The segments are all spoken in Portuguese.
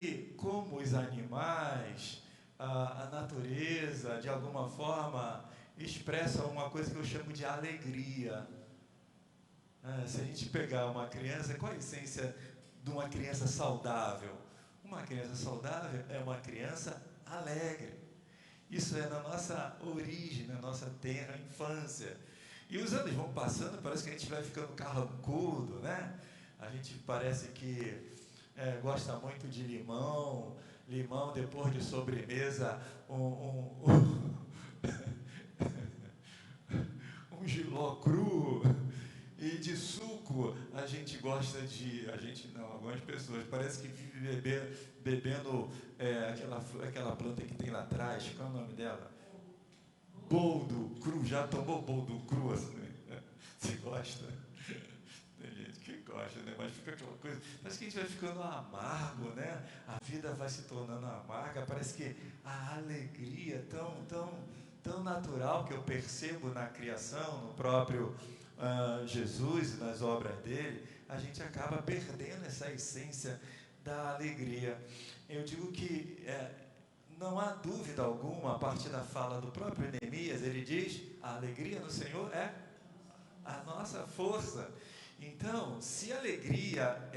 E como os animais, a natureza, de alguma forma, expressa uma coisa que eu chamo de alegria. Se a gente pegar uma criança, qual a essência de uma criança saudável? Uma criança saudável é uma criança alegre. Isso é na nossa origem, na nossa tenra infância. E os anos vão passando, parece que a gente vai ficando carrancudo, né? A gente parece que gosta muito de limão, limão depois de sobremesa, um jiló cru, e de suco a gente gosta de, a gente não, algumas pessoas, parece que vive bebendo aquela planta que tem lá atrás, qual é o nome dela? Boldo cru, já tomou boldo cru assim? Você gosta? Tem gente que gosta, né? Mas fica aquela coisa, parece que a gente vai ficando amargo, né? A vida vai se tornando amarga, parece que a alegria tão natural que eu percebo na criação, no próprio Jesus e nas obras dele, a gente acaba perdendo essa essência da alegria. Eu digo que não há dúvida alguma, a partir da fala do próprio Neemias, ele diz: a alegria no Senhor é a nossa força. Então, se a alegria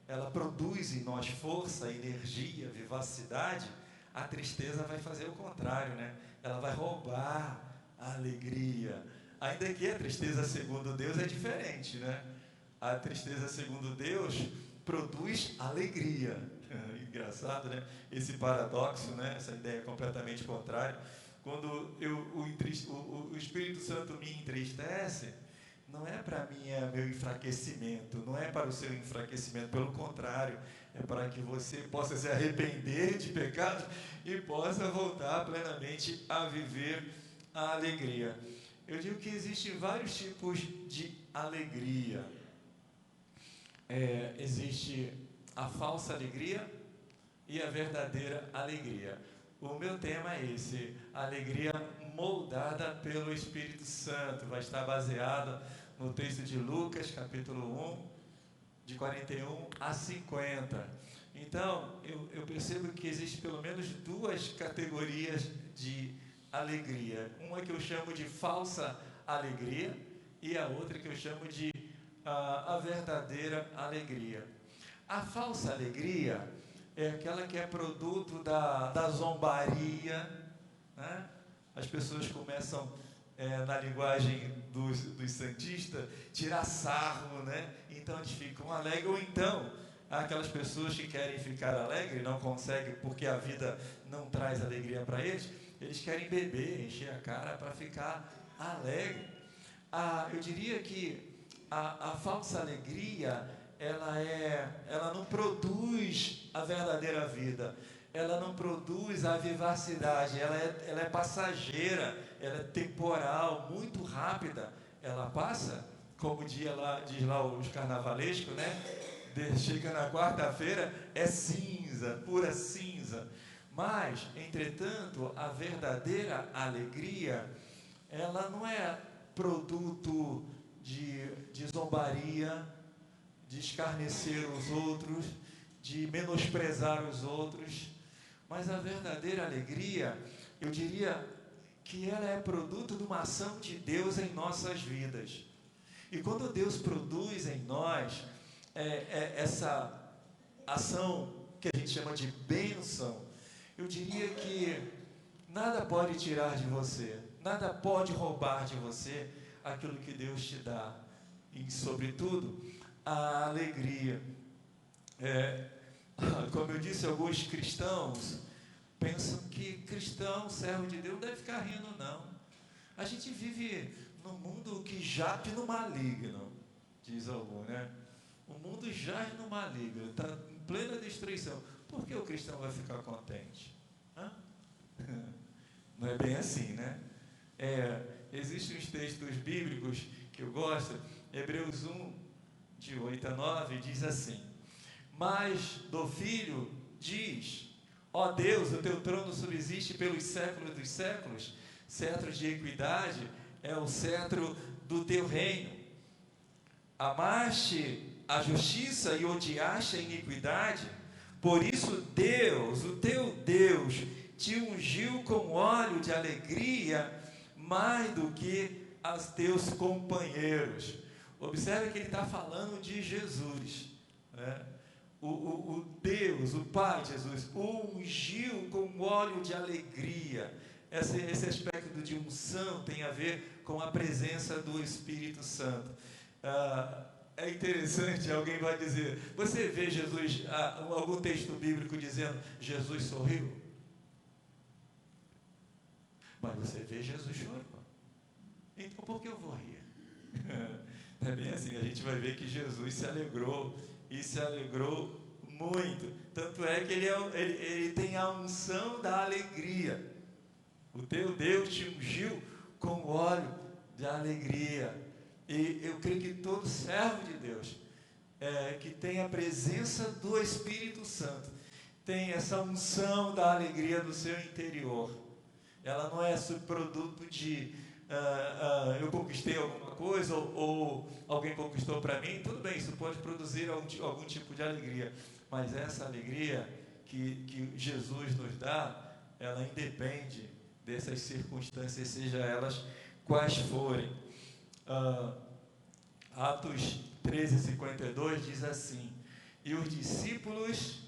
ela produz em nós força, energia, vivacidade, a tristeza vai fazer o contrário, né? Ela vai roubar a alegria. Ainda que a tristeza segundo Deus é diferente, né? A tristeza segundo Deus produz alegria. Engraçado, né? Esse paradoxo, né? Essa ideia completamente contrária. Quando o Espírito Santo me entristece, não é para mim meu enfraquecimento, não é para o seu enfraquecimento, pelo contrário, é para que você possa se arrepender de pecado e possa voltar plenamente a viver a alegria. Eu digo que existem vários tipos de alegria. Existe a falsa alegria e a verdadeira alegria. O meu tema é esse: alegria moldada pelo Espírito Santo. Vai estar baseado no texto de Lucas, capítulo 1, de 41 a 50. Então, eu percebo que existe pelo menos duas categorias de alegria. Uma que eu chamo de falsa alegria e a outra que eu chamo de a verdadeira alegria. A falsa alegria é aquela que é produto da zombaria, né? As pessoas começam, na linguagem dos santistas, tirar sarro, né? Então eles ficam alegres, ou então aquelas pessoas que querem ficar alegres, não conseguem porque a vida não traz alegria para eles, eles querem beber, encher a cara para ficar alegre. Eu diria que a falsa alegria, ela não produz a verdadeira vida, ela não produz a vivacidade, ela é passageira, ela é temporal, muito rápida, ela passa, como diz lá os carnavalescos, né? Chega na quarta-feira, é cinza, pura cinza. Mas, entretanto, a verdadeira alegria, ela não é produto de zombaria, de escarnecer os outros, de menosprezar os outros, mas a verdadeira alegria, eu diria que ela é produto de uma ação de Deus em nossas vidas. E quando Deus produz em nós essa ação que a gente chama de bênção, eu diria que nada pode tirar de você, nada pode roubar de você aquilo que Deus te dá, e sobretudo a alegria. Como eu disse, alguns cristãos pensam que cristão, servo de Deus, não deve ficar rindo, não. A gente vive num mundo que jaz no maligno, diz algum, né? O mundo jaz no maligno, está em plena destruição. Por que o cristão vai ficar contente? Não é bem assim, né? Existem uns textos bíblicos que eu gosto. Hebreus 1, de 8 a 9, diz assim: mas do Filho diz: ó Deus, o teu trono subsiste pelos séculos dos séculos, cetro de equidade é o cetro do teu reino. Amaste a justiça e odiaste a iniquidade, Por isso Deus, o teu Deus, te ungiu com óleo de alegria mais do que aos teus companheiros. Observe que ele está falando de Jesus, né? O Deus, o Pai de Jesus, o ungiu com óleo de alegria. Esse aspecto de unção tem a ver com a presença do Espírito Santo. É interessante, alguém vai dizer, você vê Jesus, algum texto bíblico dizendo, Jesus sorriu? Mas você vê Jesus chorou. Então por que eu vou rir? É bem assim, a gente vai ver que Jesus se alegrou, e se alegrou muito. Tanto é que ele tem a unção da alegria. O teu Deus te ungiu com óleo de alegria. E eu creio que todo servo de Deus que tem a presença do Espírito Santo tem essa unção da alegria no seu interior. Ela não é subproduto de eu conquistei alguma coisa ou alguém conquistou para mim. Tudo bem, isso pode produzir algum tipo de alegria, mas essa alegria que Jesus nos dá, ela independe dessas circunstâncias, seja elas quais forem. Atos 13:52 diz assim: e os discípulos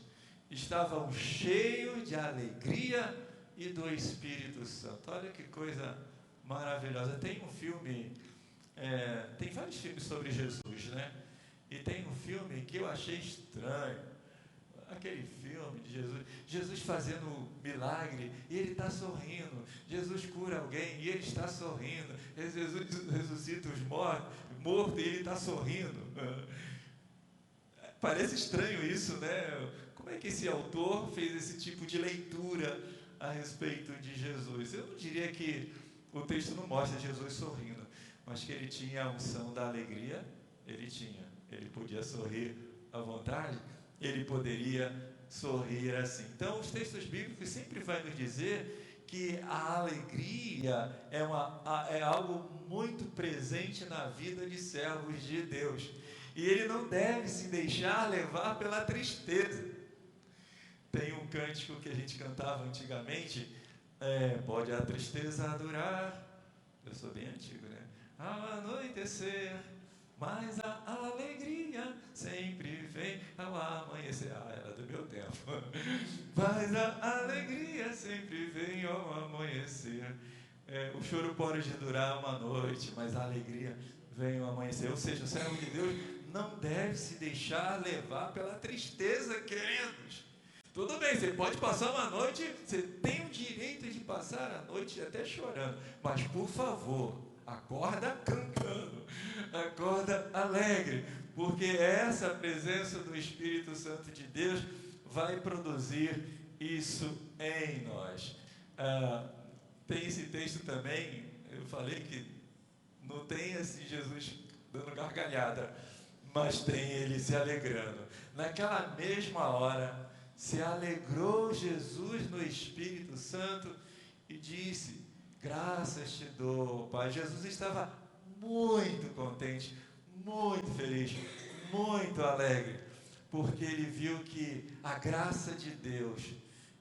estavam cheios de alegria e do Espírito Santo. Olha que coisa maravilhosa. Tem um filme, tem vários filmes sobre Jesus, né? E tem um filme que eu achei estranho. Aquele filme de Jesus fazendo milagre e ele está sorrindo. Jesus cura alguém e ele está sorrindo. Jesus ressuscita os mortos e ele está sorrindo. Parece estranho isso, né? Como é que esse autor fez esse tipo de leitura a respeito de Jesus? Eu não diria que o texto não mostra Jesus sorrindo, mas que ele tinha a unção da alegria, ele tinha. Ele podia sorrir à vontade, ele poderia sorrir assim. Então, os textos bíblicos sempre vão nos dizer que a alegria é algo muito presente na vida de servos de Deus. E ele não deve se deixar levar pela tristeza. Tem um cântico que a gente cantava antigamente, pode a tristeza durar, eu sou bem antigo, né? Ao anoitecer, mas a alegria sempre vem ao amanhecer. Era do meu tempo. Mas a alegria sempre vem ao amanhecer. O choro pode durar uma noite, mas a alegria vem ao amanhecer. Ou seja, o servo de Deus não deve se deixar levar pela tristeza, queridos. Tudo bem, você pode passar uma noite, você tem o direito de passar a noite até chorando, mas por favor, acorda cantando, acorda alegre, porque essa presença do Espírito Santo de Deus vai produzir isso em nós. Tem esse texto também, eu falei que não tem esse Jesus dando gargalhada, mas tem ele se alegrando. Naquela mesma hora, se alegrou Jesus no Espírito Santo e disse: graças te dou, Pai. Jesus estava muito contente, muito feliz, muito alegre, porque ele viu que a graça de Deus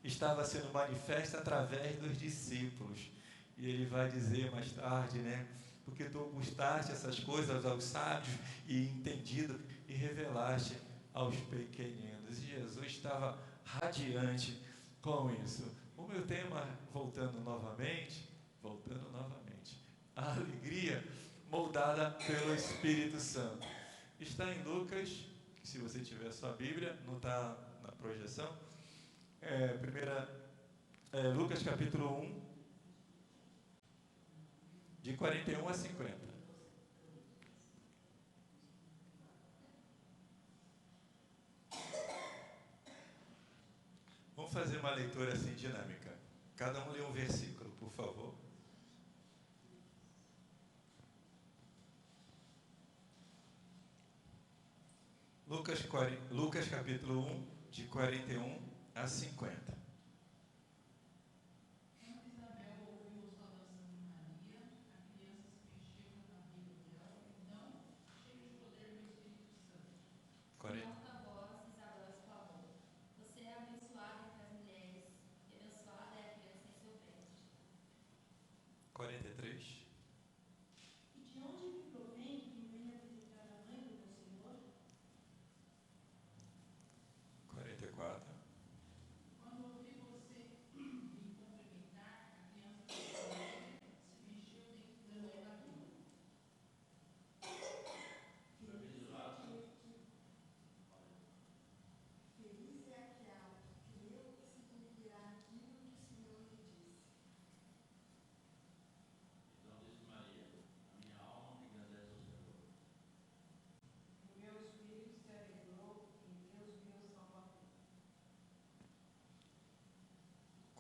estava sendo manifesta através dos discípulos. E ele vai dizer mais tarde, né? Porque tu ocultaste essas coisas aos sábios e entendido e revelaste aos pequeninos. E Jesus estava radiante com isso. O meu tema, voltando novamente, a alegria moldada pelo Espírito Santo. Está em Lucas, se você tiver a sua Bíblia, não está na projeção, Lucas capítulo 1, de 41 a 50. Vamos fazer uma leitura assim dinâmica. Cada um lê um versículo, por favor. Lucas capítulo 1, de 41 a 50.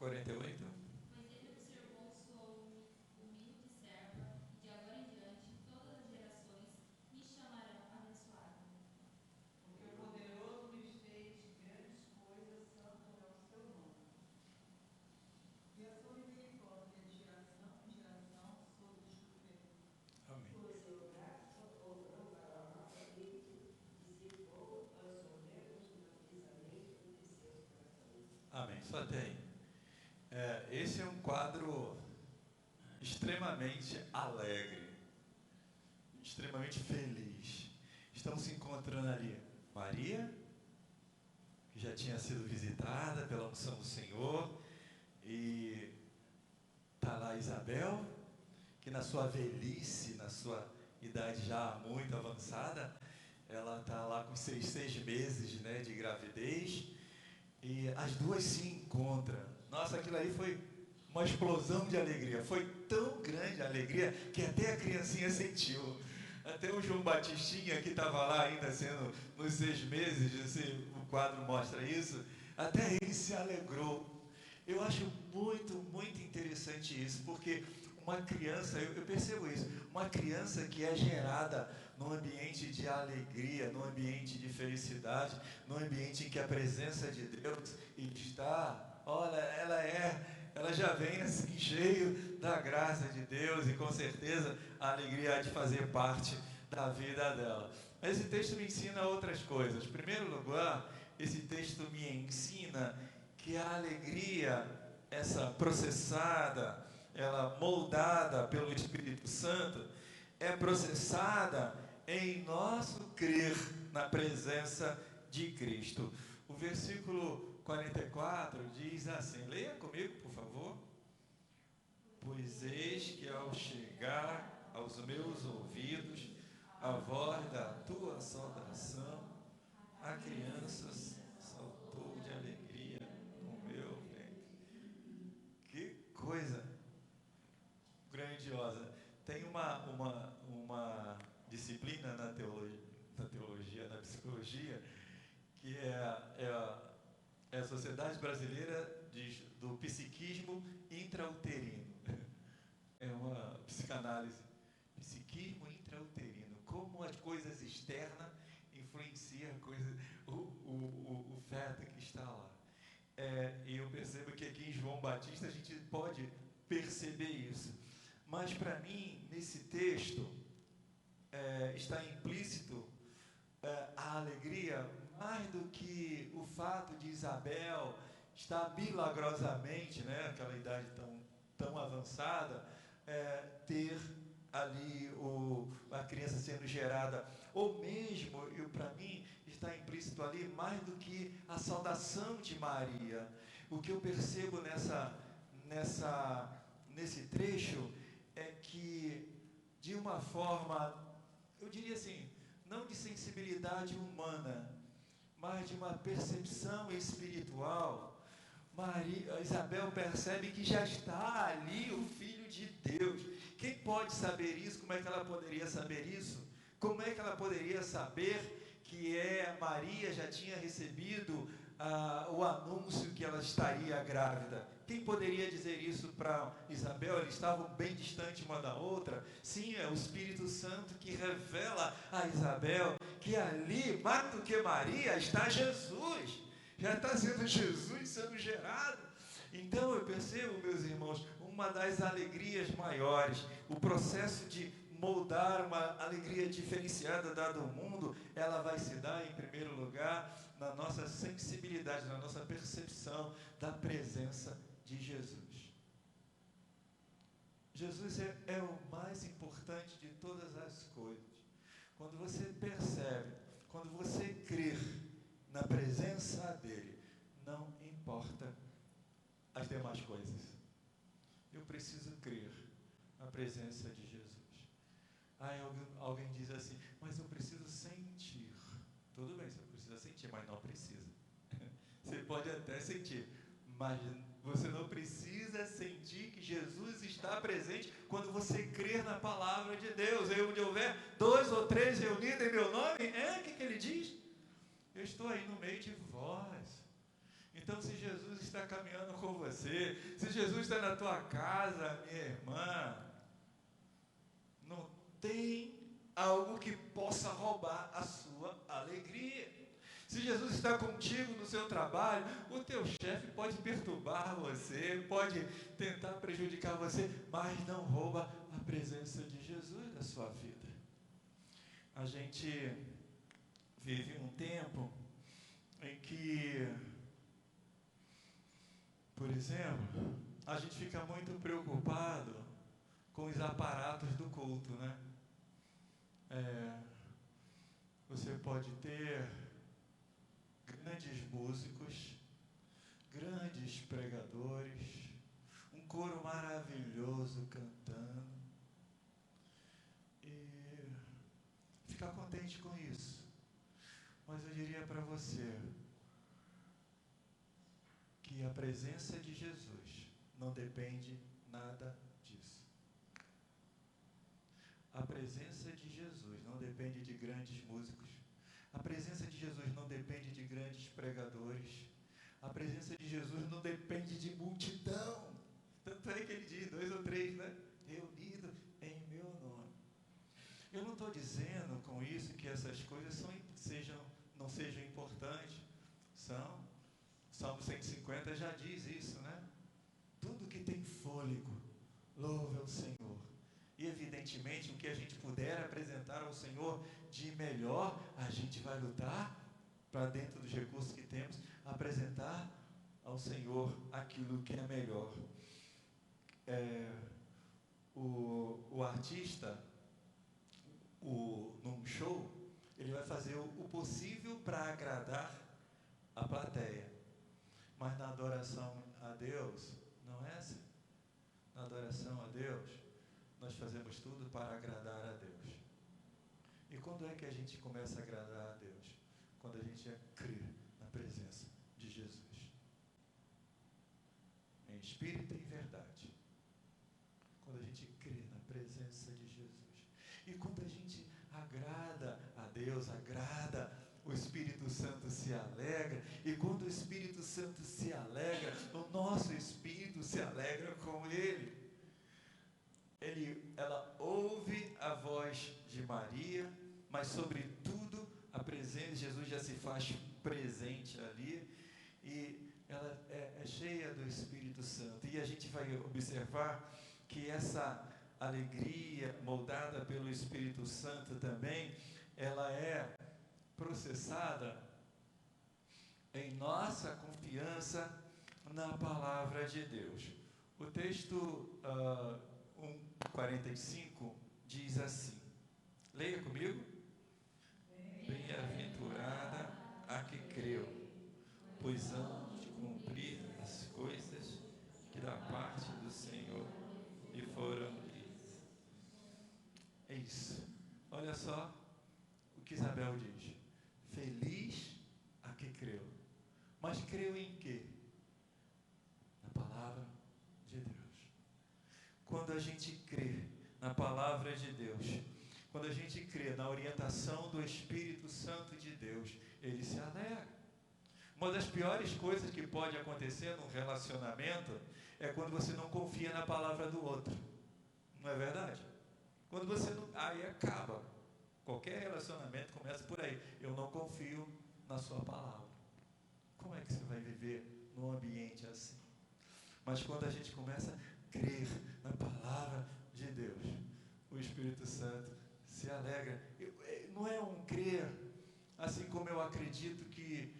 48. Mas ele observou sua humilde serva, e de agora em diante todas as gerações me chamarão abençoado. Porque o poderoso me fez grandes coisas, santo é o seu nome. E a sua misericórdia de geração em geração sobre os que creem. Amém. O seu braço obrou para a nossa vida, dissipou os soberbos no pensamento de seus corações. Amém. Só até aí. Esse é um quadro extremamente alegre, extremamente feliz. Estamos se encontrando ali Maria, que já tinha sido visitada pela unção do Senhor, e está lá Isabel, que na sua velhice, na sua idade já muito avançada, ela está lá com seis meses, né, de gravidez, e as duas se encontram. Nossa, aquilo aí foi uma explosão de alegria. Foi tão grande a alegria que até a criancinha sentiu. Até o João Batistinha, que estava lá ainda sendo nos 6 meses, o quadro mostra isso, até ele se alegrou. Eu acho muito, muito interessante isso, porque uma criança, eu percebo isso, uma criança que é gerada num ambiente de alegria, num ambiente de felicidade, num ambiente em que a presença de Deus está, olha, ela já vem assim cheio da graça de Deus, e com certeza a alegria há de fazer parte da vida dela. Mas esse texto me ensina outras coisas. Em primeiro lugar, esse texto me ensina que a alegria, essa processada, ela moldada pelo Espírito Santo, é processada em nosso crer na presença de Cristo. O versículo 44 diz assim, leia comigo, por favor. Pois eis que ao chegar aos meus ouvidos a voz da tua saudação, a criança saltou de alegria no meu ventre. Que coisa grandiosa. Tem uma disciplina na teologia, na psicologia, que é a Sociedade Brasileira do Psiquismo Intrauterino. É uma psicanálise. Psiquismo intrauterino. Como as coisas externas influenciam o feto que está lá. E eu percebo que aqui em João Batista a gente pode perceber isso. Mas para mim, nesse texto, está implícito a alegria, mais do que o fato de Isabel estar milagrosamente, né, aquela idade tão avançada, ter ali a criança sendo gerada, ou mesmo, para mim, está implícito ali mais do que a saudação de Maria. O que eu percebo nesse trecho é que, de uma forma, eu diria assim, não de sensibilidade humana, mas de uma percepção espiritual, Isabel percebe que já está ali o Filho de Deus. Quem pode saber isso? Como é que ela poderia saber isso? Como é que ela poderia saber que Maria já tinha recebido o anúncio que ela estaria grávida? Quem poderia dizer isso para Isabel? Eles estavam bem distantes uma da outra. Sim, é o Espírito Santo que revela a Isabel que ali, mais do que Maria, está Jesus. Já está sendo Jesus sendo gerado. Então eu percebo, meus irmãos, uma das alegrias maiores, o processo de moldar uma alegria diferenciada dada ao mundo, ela vai se dar, em primeiro lugar, na nossa sensibilidade, na nossa percepção da presença de Jesus. Jesus é o mais importante de todas as coisas. Quando você percebe, quando você crer na presença dele, não importa as demais coisas. Eu preciso crer na presença de Jesus. Alguém diz assim, mas eu preciso sentir. Tudo bem, você precisa sentir, mas não precisa. Você pode até sentir, mas você não precisa sentir que Jesus está presente quando você crer na palavra de Deus. Onde houver 2 ou 3 reunidos em meu nome, o que ele diz? Eu estou aí no meio de vós. Então, se Jesus está caminhando com você, se Jesus está na tua casa, minha irmã, não tem algo que possa roubar a sua alegria. Se Jesus está contigo no seu trabalho, o teu chefe pode perturbar você, pode tentar prejudicar você, mas não rouba a presença de Jesus na sua vida. A gente vive um tempo em que, por exemplo, a gente fica muito preocupado com os aparatos do culto, né? Você pode ter grandes músicos, grandes pregadores, um coro maravilhoso cantando, e ficar contente com isso. Mas eu diria para você que a presença de Jesus não depende nada disso. A presença de Jesus não depende de grandes músicos. A presença de Jesus não depende de grandes pregadores. A presença de Jesus não depende de multidão. Tanto é que ele diz, 2 ou 3, né? Reunido em meu nome. Eu não estou dizendo com isso que essas coisas não sejam importantes. São. Salmo 150 já diz isso, né? Tudo que tem fôlego, louve ao Senhor. E evidentemente o que a gente puder apresentar ao Senhor de melhor, a gente vai lutar para, dentro dos recursos que temos, apresentar ao Senhor aquilo que é melhor. O artista, num show, ele vai fazer o possível para agradar a plateia. Mas na adoração a Deus, não é assim. Na adoração a Deus, nós fazemos tudo para agradar a Deus. E quando é que a gente começa a agradar a Deus? Quando a gente crê na presença de Jesus. Em espírito e em verdade. Quando a gente crê na presença de Jesus. E quando a gente agrada a Deus, agrada, o Espírito Santo se alegra. E quando o Espírito Santo se alegra, o nosso espírito se alegra com Ele. Ela ouve a voz de Maria, mas sobretudo a presença de Jesus já se faz presente ali, e ela é cheia do Espírito Santo. E a gente vai observar que essa alegria moldada pelo Espírito Santo também, ela é processada em nossa confiança na palavra de Deus. O texto 1:45 diz assim, leia comigo: bem-aventurada a que creu, pois hão de cumprir as coisas que da parte do Senhor lhe foram ditas. É isso. Olha só o que Isabel diz: feliz a que creu. Mas creu em quê? Na palavra de Deus. Quando a gente crê na palavra de Deus, quando a gente crê na orientação do Espírito Santo de Deus, ele se alegra. Uma das piores coisas que pode acontecer num relacionamento é quando você não confia na palavra do outro. Não é verdade? Quando você não... Aí acaba. Qualquer relacionamento começa por aí. Eu não confio na sua palavra. Como é que você vai viver num ambiente assim? Mas quando a gente começa a crer na palavra de Deus, o Espírito Santo se alegra. Não é um crer assim como eu acredito que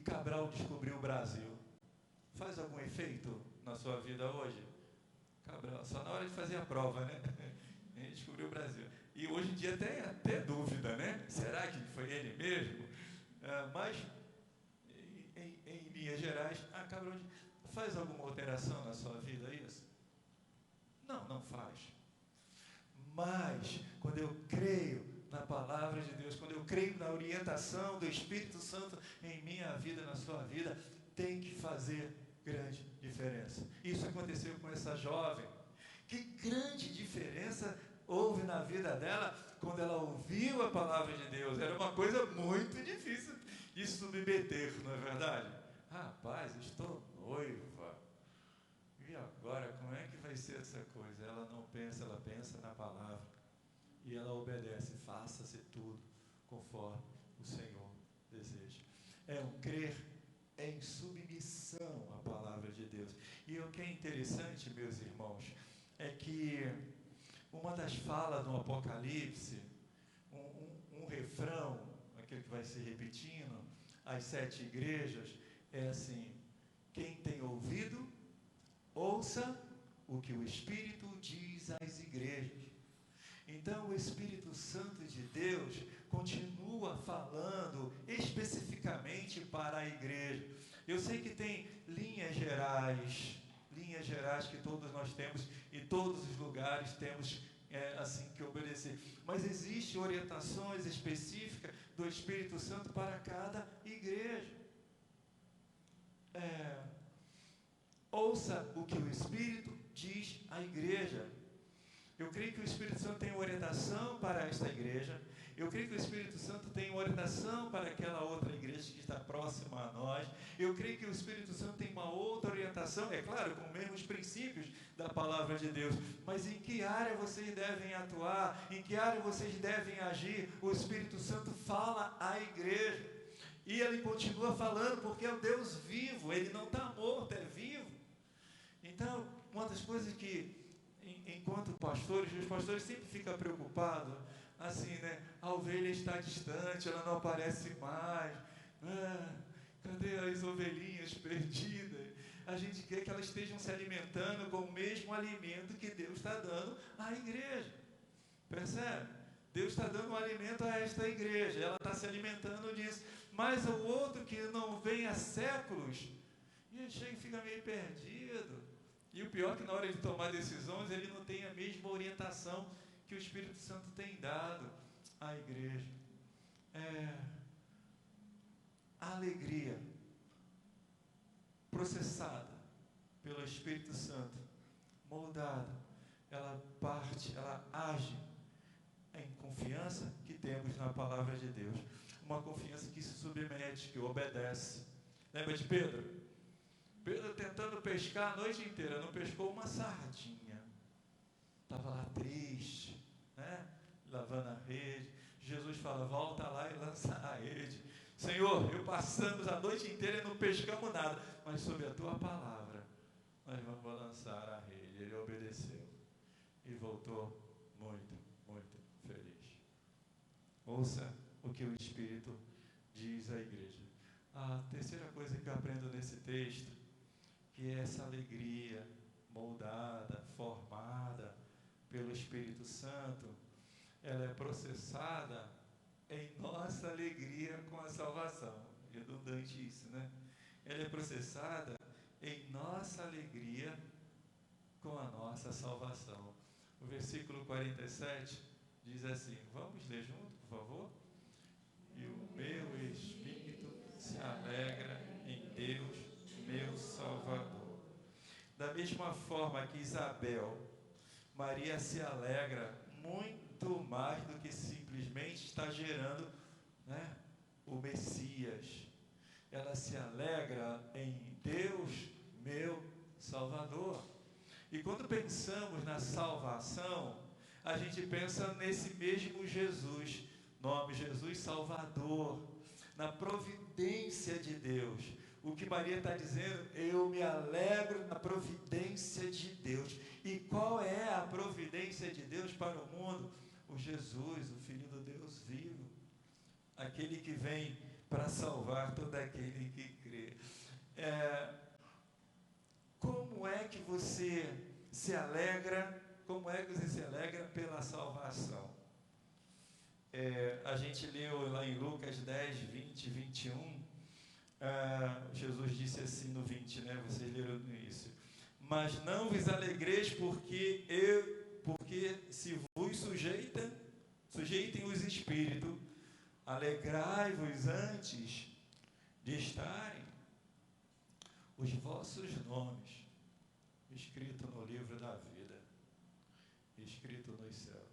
Cabral descobriu o Brasil. Faz algum efeito na sua vida hoje? Cabral, só na hora de fazer a prova, né? Ele descobriu o Brasil. E hoje em dia tem até dúvida, né? Será que foi ele mesmo? Mas, em linhas gerais, Cabral faz alguma alteração na sua vida isso? Não faz. Mas, quando eu creio na palavra de Deus, quando eu creio na orientação do Espírito Santo em minha vida, na sua vida, tem que fazer grande diferença. Isso aconteceu com essa jovem. Que grande diferença houve na vida dela quando ela ouviu a palavra de Deus. Era uma coisa muito difícil de submeter, não é verdade? rapaz, estou noiva. E agora, como é que vai ser essa coisa? Ela não pensa, ela pensa na palavra. E ela obedece, faça-se tudo conforme o Senhor deseja. É um crer em submissão à palavra de Deus. E o que é interessante, meus irmãos, é que uma das falas do Apocalipse, um refrão, aquele que vai se repetindo, as 7 igrejas, é assim: quem tem ouvido, ouça o que o Espírito diz às igrejas. Então, o Espírito Santo de Deus continua falando especificamente para a igreja. Eu sei que tem linhas gerais que todos nós temos, e todos os lugares temos assim que obedecer. Mas existem orientações específicas do Espírito Santo para cada igreja. Ouça o que o Espírito diz à igreja. Eu creio que o Espírito Santo tem orientação para esta igreja. Eu creio que o Espírito Santo tem orientação para aquela outra igreja que está próxima a nós. Eu creio que o Espírito Santo tem uma outra orientação, é claro, com os mesmos princípios da palavra de Deus. Mas em que área vocês devem atuar? Em que área vocês devem agir? O Espírito Santo fala à igreja. E ele continua falando porque é o Deus vivo. Ele não está morto, é vivo. Então, uma das coisas que, enquanto pastores, os pastores sempre ficam preocupados, assim, né? A ovelha está distante, ela não aparece mais. Cadê as ovelhinhas perdidas? A gente quer que elas estejam se alimentando com o mesmo alimento que Deus está dando à igreja. Percebe? Deus está dando um alimento a esta igreja, ela está se alimentando disso. Mas o outro que não vem há séculos, e ele chega e fica meio perdido. E o pior é que na hora de tomar decisões, ele não tem a mesma orientação que o Espírito Santo tem dado à igreja. A alegria processada pelo Espírito Santo, moldada, ela age em confiança que temos na palavra de Deus. Uma confiança que se submete, que obedece. Lembra de Pedro? Pedro tentando pescar a noite inteira, não pescou uma sardinha. Estava lá triste, né? Lavando a rede. Jesus fala: volta lá e lança a rede. Senhor, passamos a noite inteira e não pescamos nada, mas sob a tua palavra nós vamos lançar a rede. Ele obedeceu e voltou muito, muito feliz. Ouça o que o Espírito diz à igreja. A terceira coisa que eu aprendo nesse texto, que é essa alegria moldada, formada pelo Espírito Santo, ela é processada em nossa alegria com a salvação. Redundante isso, né? Ela é processada em nossa alegria com a nossa salvação. O versículo 47 diz assim, vamos ler junto, por favor? E o meu espírito se alegra em Deus, meu Salvador. Da mesma forma que Isabel, Maria se alegra muito mais do que simplesmente está gerando, né, o Messias. Ela se alegra em Deus, meu Salvador. E quando pensamos na salvação, a gente pensa nesse mesmo Jesus, nome Jesus Salvador, na providência de Deus. O que Maria está dizendo, eu me alegro na providência de Deus. E qual é a providência de Deus para o mundo? O Jesus, o Filho do Deus vivo, aquele que vem para salvar todo aquele que crê. Como é que você se alegra? Como é que você se alegra pela salvação? A gente leu lá em Lucas 10, 20, 21. Jesus disse assim no 20, né? Vocês leram no início. Mas não vos alegreis porque se vos sujeitem os espíritos, alegrai-vos antes de estarem os vossos nomes escritos no livro da vida, escrito nos céus.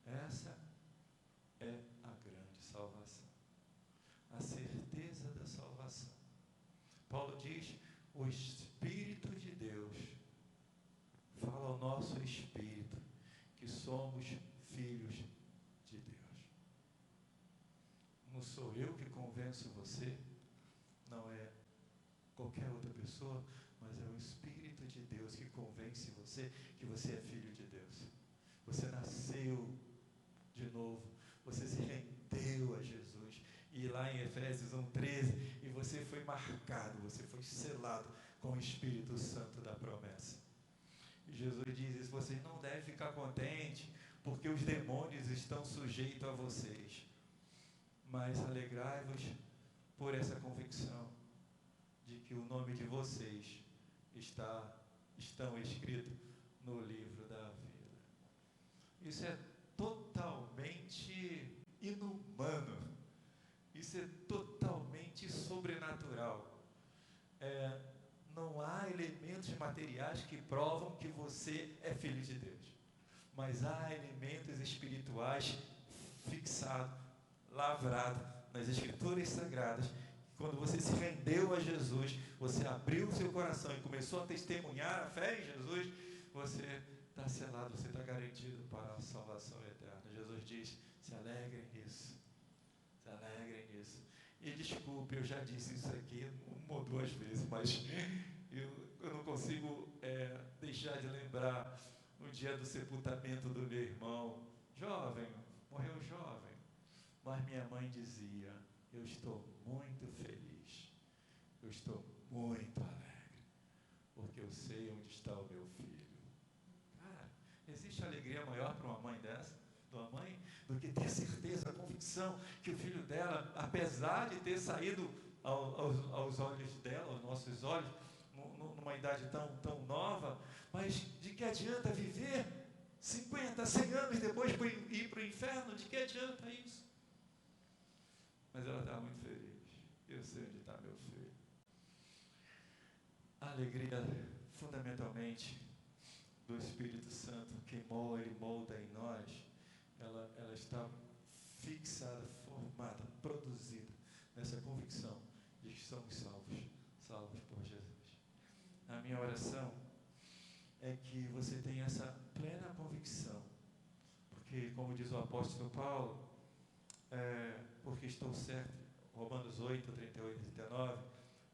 Essa é a grande salvação. A certeza grandeza da salvação. Paulo diz: o Espírito de Deus fala ao nosso espírito que somos filhos de Deus. Não sou eu que convenço você, não é qualquer outra pessoa, mas é o Espírito de Deus que convence você que você é filho de Deus. Você nasceu de novo, você se rendeu a Jesus. E lá em Efésios 1:13, e você foi marcado, você foi selado com o Espírito Santo da promessa. E Jesus diz isso: vocês não devem ficar contentes, porque os demônios estão sujeitos a vocês. Mas alegrai-vos por essa convicção de que o nome de vocês estão escritos no livro da vida. Isso é totalmente inumano. Isso é totalmente sobrenatural. Não há elementos materiais que provam que você é filho de Deus. Mas há elementos espirituais fixados, lavrados nas Escrituras Sagradas. Quando você se rendeu a Jesus, você abriu o seu coração e começou a testemunhar a fé em Jesus, você está selado, você está garantido para a salvação eterna. Jesus diz: se alegrem nisso. Se alegrem nisso. E desculpe, eu já disse isso aqui uma ou duas vezes, mas eu não consigo deixar de lembrar o dia do sepultamento do meu irmão. Jovem, morreu jovem. Mas minha mãe dizia: eu estou muito feliz. Eu estou muito alegre. Porque eu sei onde está o meu filho. Cara, existe alegria maior para uma mãe dessa? De uma mãe? Do que ter certeza, a convicção que o filho dela, apesar de ter saído aos olhos dela, aos nossos olhos, numa idade tão nova, mas de que adianta viver 50, 100 anos depois ir para o inferno? De que adianta isso? Mas ela está muito feliz. Eu sei onde está meu filho. A alegria, fundamentalmente, do Espírito Santo, que ele molda em nós, ela está fixada, formada, produzida nessa convicção de que somos salvos por Jesus. A minha oração é que você tenha essa plena convicção, porque, como diz o apóstolo Paulo, porque estou certo, Romanos 8, 38 e 39,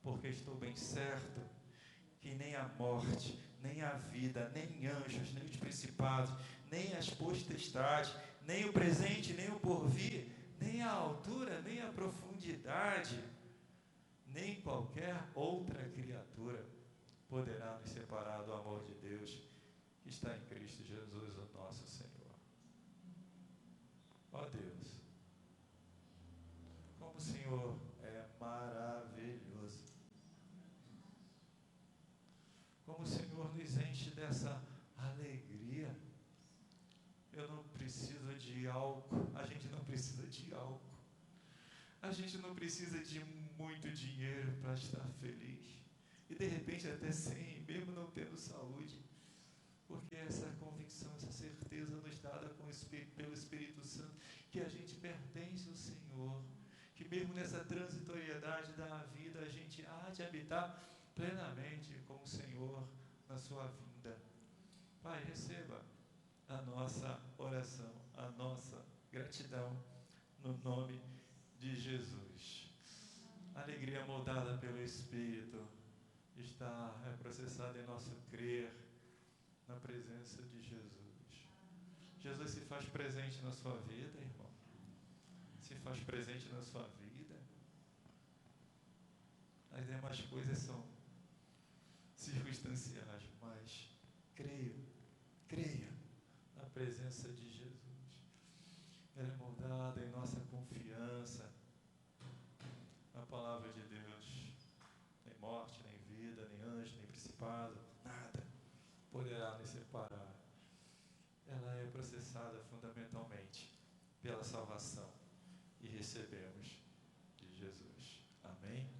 porque estou bem certo que nem a morte, nem a vida, nem anjos, nem os principados, nem as potestades, nem o presente, nem o porvir, nem a altura, nem a profundidade, nem qualquer outra criatura poderá nos separar do amor de Deus que está em Cristo Jesus, o nosso Senhor. Ó Deus, como o Senhor é maravilhoso. Como o Senhor nos enche dessa alegria. Eu não preciso de álcool. A gente não precisa de álcool. A gente não precisa de muito dinheiro para estar feliz. E de repente até sem, mesmo não tendo saúde. Porque essa convicção, essa certeza nos dada pelo Espírito Santo, que a gente pertence ao Senhor. Que mesmo nessa transitoriedade da vida, a gente há de habitar plenamente com o Senhor na sua vinda. Pai, receba a nossa oração, a nossa gratidão, no nome de Jesus. A alegria moldada pelo Espírito está processada em nosso crer na presença de Jesus. Jesus se faz presente na sua vida, irmão. Se faz presente na sua vida. As demais coisas são circunstanciais, mas creia na presença de Jesus. Ela é moldada em nossa confiança na palavra de Deus. Nem morte, nem vida, nem anjo, nem principado, nada poderá nos separar. Ela é processada fundamentalmente pela salvação e recebemos de Jesus. Amém?